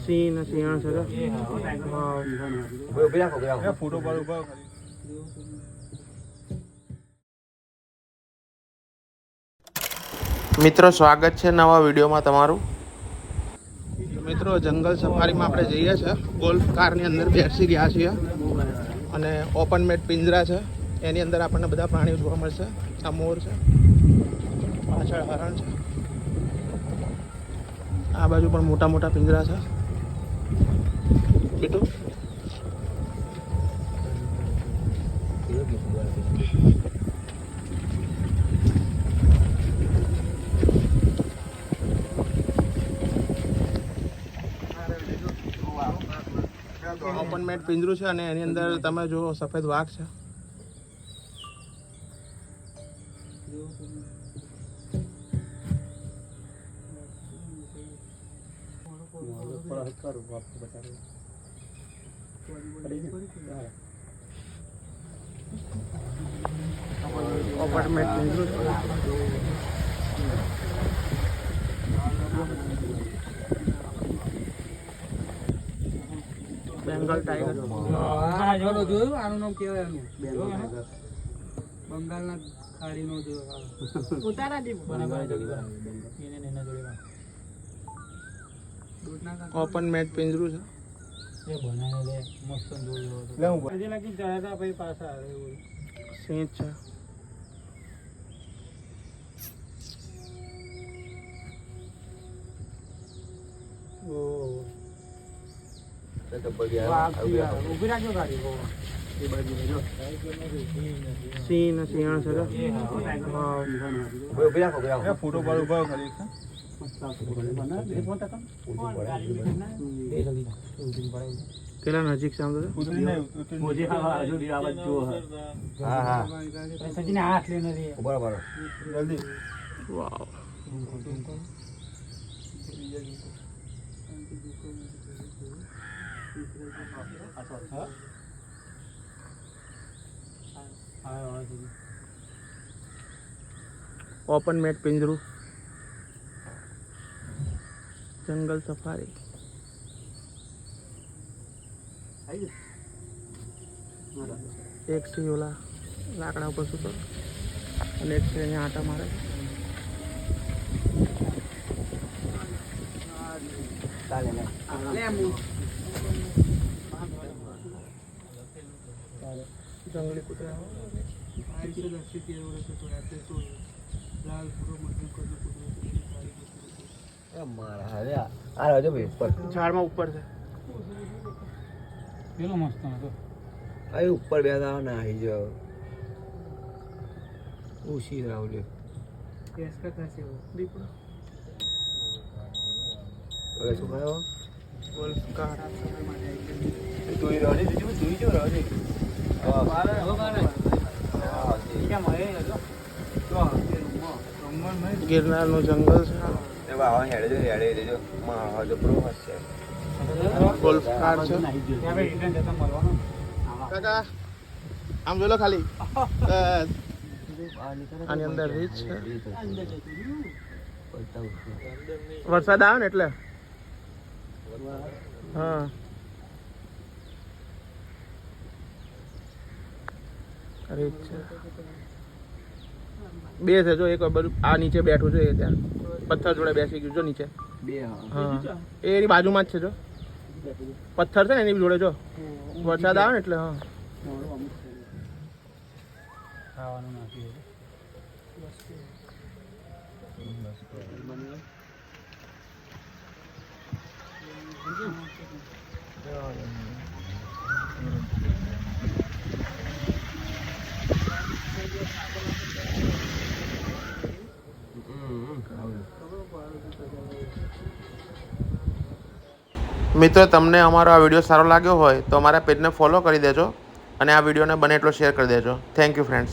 સિંહ સિંહણ છે ફોટો પર ઉભા. મિત્રો સ્વાગત છે નવા વિડીયોમાં તમારું. મિત્રો જંગલ સફારીમાં આપણે જઈએ છીએ. ગોલ્ફ કારની અંદર બેસી ગયા છીએ અને ઓપન મેટ પિંજરા છે, એની અંદર આપણને બધા પ્રાણીઓ જોવા મળશે. આ મોર છે, પાછળ હરણ છે, આ બાજુ પણ મોટા મોટા પિંજરા છે. બેટું ઓપન મેટ પિંજરું છે અને એની અંદર તમે જો સફેદ વાઘ છે. ઓપન મેટ પિંજરું છે. બેંગલ ટાઈગર. જોયું આનું નામ કેવાય? બંગાળના ખાડીનો જોયો. ઓપન મેટ પિંજરું છે. સિંહ છે. સિંહ સિંહણ છે ફોટો પર ઉભા. કેટલા નજીક છે આમ તો વાવ. ઓપન મેટ પિંજરું, જંગલ સફારી. એક છે ઓલા લાકડા ઉપર સૂતો અને એક છે અહીંયા આટા મારે. જંગલી કૂતરા. ઝાડમાં ઉપર છે. પેલો મસ્ત હતો. અહીં ઉપર બેઠા ના આવી જાવ ઓછી રાવલે દીપડો. ઓલે શું ખાયો ગોલ્ફ કાર. તુઈ રાણી દીધી તુઈ જો રાણી ગિરનારનું જંગલ છે. એ વાહ હેડે દેજો માં જબરો હશે. ગોલ્ફ કાર છે. કાકા આમ જોઈ લો ખાલી. આની અંદર રીચ છે. વરસાદ આવે ને એટલે હા. રીચ છે. બે છે જો, એક બધું આ નીચે બેઠું છે, એ ત્યાં પથ્થર જોડે બેસી ગયું જો નીચે. હા એ એની બાજુમાં જ છે જો, પથ્થર છે ને એની જોડે જો. વરસાદ આવે ને એટલે હા. ખાવાનું નાખી મિત્રો તમને અમારો આ વિડીયો સારો લાગ્યો હોય તો અમારા પેજને ફોલો કરી દેજો અને આ વિડીયોને બને એટલો શેર કરી દેજો. Thank you friends.